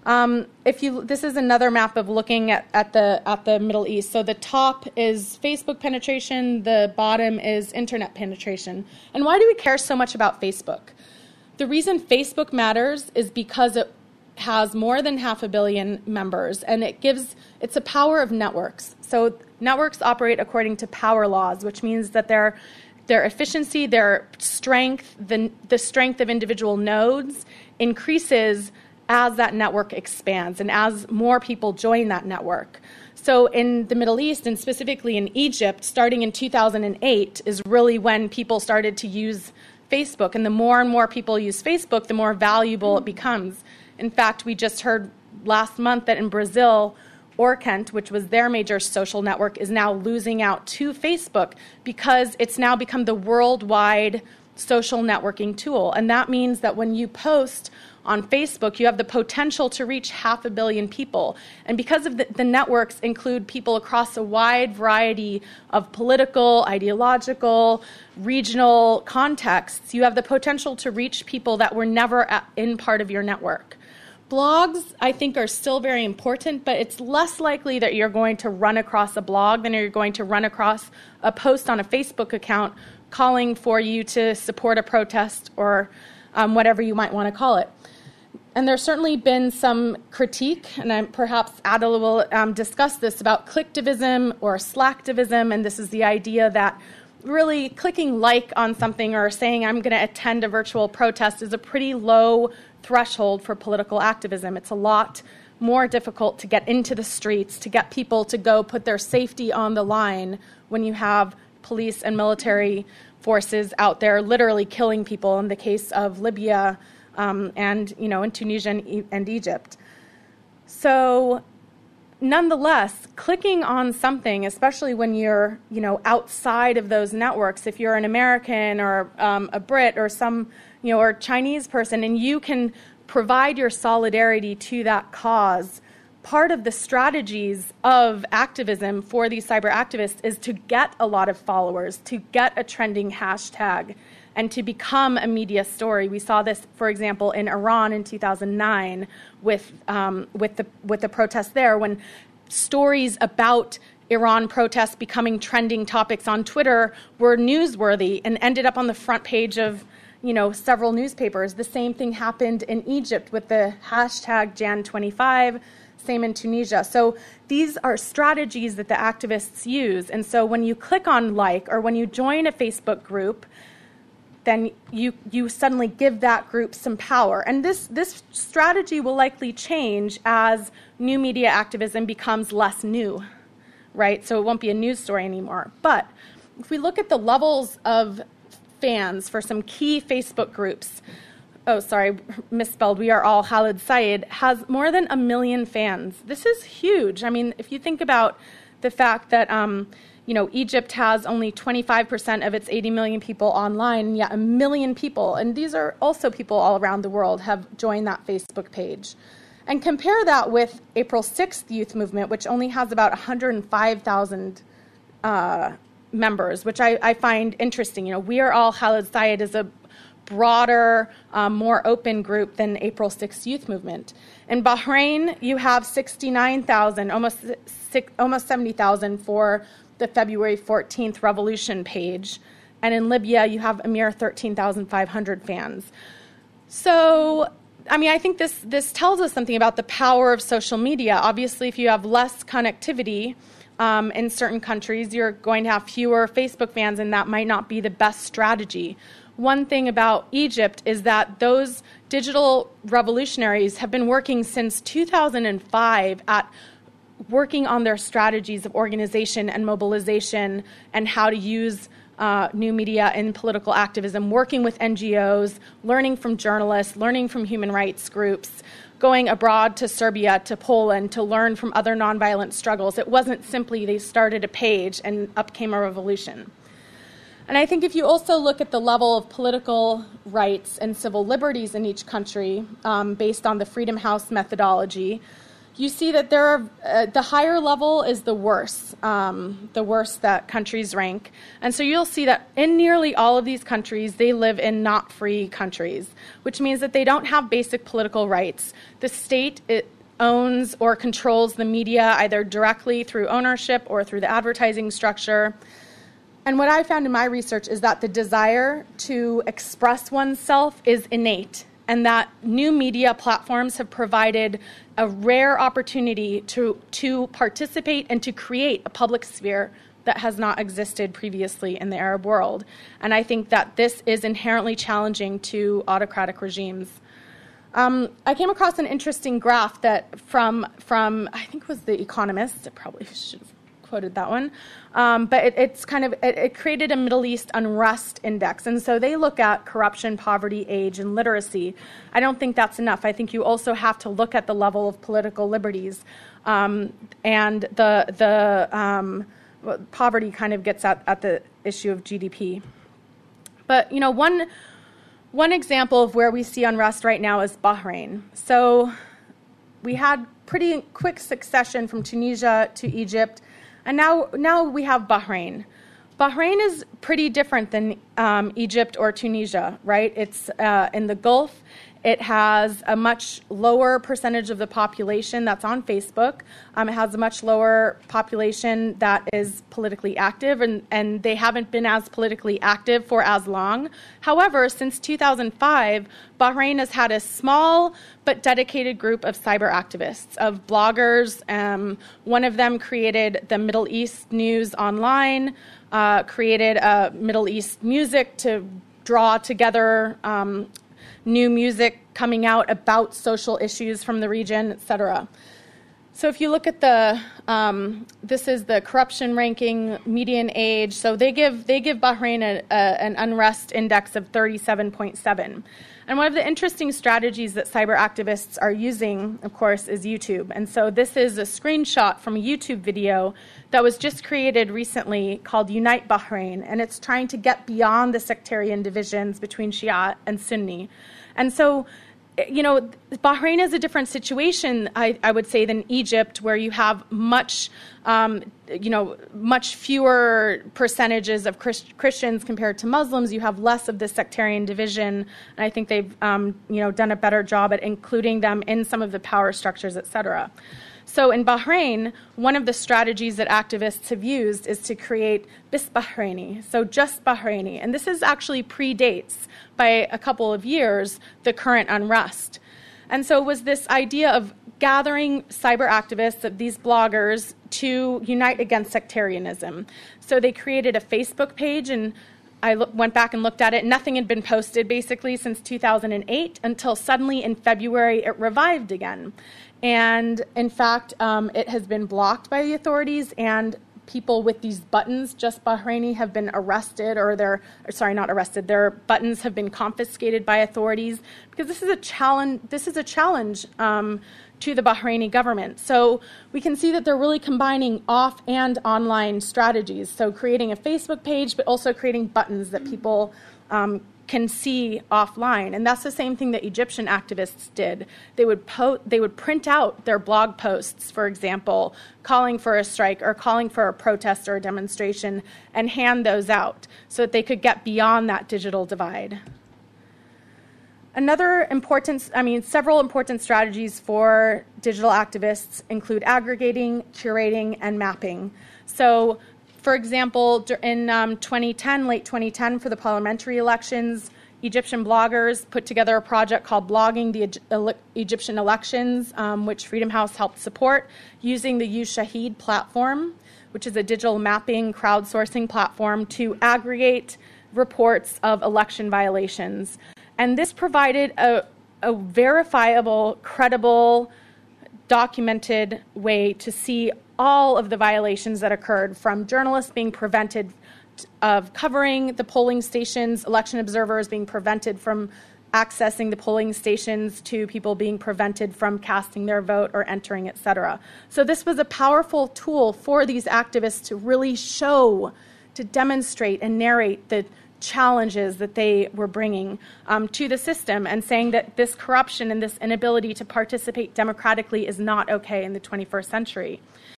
This is another map of looking at the Middle East. So the top is Facebook penetration, the bottom is internet penetration. And why do we care so much about Facebook? The reason Facebook matters is because it has more than 500 million members, and it's a power of networks. So networks operate according to power laws, which means that their efficiency, their strength, the strength of individual nodes increases as that network expands and as more people join that network. So in the Middle East, and specifically in Egypt, starting in 2008 is really when people started to use Facebook. And more people use Facebook, the more valuable it becomes. In fact, we just heard last month that in Brazil, Orkent, which was their major social network, is now losing out to Facebook because it's now become the worldwide social networking tool. And that means that when you post on Facebook, you have the potential to reach 500 million people. And because of the networks include people across a wide variety of political, ideological, regional contexts, you have the potential to reach people that were never in part of your network. Blogs, I think, are still very important, but it's less likely that you're going to run across a blog than you're going to run across a post on a Facebook account calling for you to support a protest or whatever you might want to call it. And there's certainly been some critique, and perhaps Adel will discuss this, about clicktivism or slacktivism, and this is the idea that really clicking like on something or saying I'm going to attend a virtual protest is a pretty low threshold for political activism. It's a lot more difficult to get into the streets, to get people to go put their safety on the line when you have police and military forces out there literally killing people in the case of Libya and in Tunisia and Egypt. So nonetheless, clicking on something, especially when you're outside of those networks, if you're an American or a Brit or some or Chinese person, and you can provide your solidarity to that cause, part of the strategies of activism for these cyber activists is to get a lot of followers, to get a trending hashtag, and to become a media story. We saw this, for example, in Iran in 2009 with the protests there, when stories about Iran protests becoming trending topics on Twitter were newsworthy and ended up on the front page of several newspapers. The same thing happened in Egypt with the hashtag Jan25, same in Tunisia. So these are strategies that the activists use. And so when you click on like, or when you join a Facebook group, then you suddenly give that group some power. And this strategy will likely change as new media activism becomes less new, right? So it won't be a news story anymore. But if we look at the levels of fans for some key Facebook groups, misspelled, We Are All Khalid Syed, has more than 1 million fans. This is huge. I mean, if you think about the fact that Egypt has only 25% of its 80 million people online, and yet 1 million people, and these are also people all around the world, have joined that Facebook page. And compare that with April 6th youth movement, which only has about 105,000 members, which I find interesting. We Are All Khalid Syed is a broader, more open group than April 6th youth movement. In Bahrain, you have 69,000, almost 70,000 for the February 14th revolution page. And in Libya, you have a mere 13,500 fans. So, I think this tells us something about the power of social media. Obviously, if you have less connectivity in certain countries, you're going to have fewer Facebook fans, and that might not be the best strategy. One thing about Egypt is that those digital revolutionaries have been working since 2005 at working on their strategies of organization and mobilization and how to use new media in political activism, working with NGOs, learning from journalists, learning from human rights groups, going abroad to Serbia, to Poland, to learn from other nonviolent struggles. It wasn't simply they started a page and up came a revolution. And I think if you also look at the level of political rights and civil liberties in each country based on the Freedom House methodology, you see that there are the higher level is the worse that countries rank. And so you'll see that in nearly all of these countries, they live in not free countries, which means that they don't have basic political rights. The state owns or controls the media either directly through ownership or through the advertising structure. And what I found in my research is that the desire to express oneself is innate, and that new media platforms have provided a rare opportunity to participate and to create a public sphere that has not existed previously in the Arab world. And I think that this is inherently challenging to autocratic regimes. I came across an interesting graph that from I think it was The Economist. I probably should have quoted that one. But it created a Middle East Unrest index. And so they look at corruption, poverty, age, and literacy. I don't think that's enough. I think you also have to look at the level of political liberties. And poverty kind of gets at the issue of GDP. But, you know, one example of where we see unrest right now is Bahrain. So we had pretty quick succession from Tunisia to Egypt, and now we have Bahrain. Bahrain is pretty different than Egypt or Tunisia, right? It's in the Gulf. It has a much lower percentage of the population that's on Facebook. It has a much lower population that is politically active, and they haven't been as politically active for as long. However, since 2005, Bahrain has had a small but dedicated group of cyberactivists, of bloggers. One of them created the Middle East News Online, created Middle East music to draw together new music coming out about social issues from the region, etc. So if you look at this is the corruption ranking median age. So they give Bahrain an unrest index of 37.7. And one of the interesting strategies that cyber activists are using, of course, is YouTube. And so this is a screenshot from a YouTube video that was just created recently called Unite Bahrain. And it's trying to get beyond the sectarian divisions between Shia and Sunni. And so, you know, Bahrain is a different situation, I would say, than Egypt, where you have much fewer percentages of Christians compared to Muslims. You have less of the sectarian division, and I think they've, done a better job at including them in some of the power structures, et cetera. So in Bahrain, one of the strategies that activists have used is to create Bis Bahraini, so just Bahraini. And this is actually predates by a couple of years the current unrest. And so it was this idea of gathering cyber activists, of these bloggers, to unite against sectarianism. So they created a Facebook page, and I went back and looked at it. Nothing had been posted basically since 2008 until suddenly in February it revived again. And in fact, it has been blocked by the authorities, and people with these buttons, just Bahraini, have been arrested, their buttons have been confiscated by authorities, because this is a challenge. This is a challenge to the Bahraini government. So we can see that they're really combining off and online strategies. So creating a Facebook page, but also creating buttons that people can see offline. And that's the same thing that Egyptian activists did. They would print out their blog posts, for example, calling for a strike or calling for a protest or a demonstration, and hand those out so that they could get beyond that digital divide. Several important strategies for digital activists include aggregating, curating, and mapping. So, for example, in late 2010, for the parliamentary elections, Egyptian bloggers put together a project called Blogging the Egyptian Elections, which Freedom House helped support, using the Shahid platform, which is a digital mapping crowdsourcing platform to aggregate reports of election violations. And this provided a verifiable, credible, documented way to see all of the violations that occurred, from journalists being prevented of covering the polling stations, election observers being prevented from accessing the polling stations, to people being prevented from casting their vote or entering, etc. So this was a powerful tool for these activists to really show, to demonstrate and narrate the challenges that they were bringing to the system, and saying that this corruption and this inability to participate democratically is not okay in the 21st century.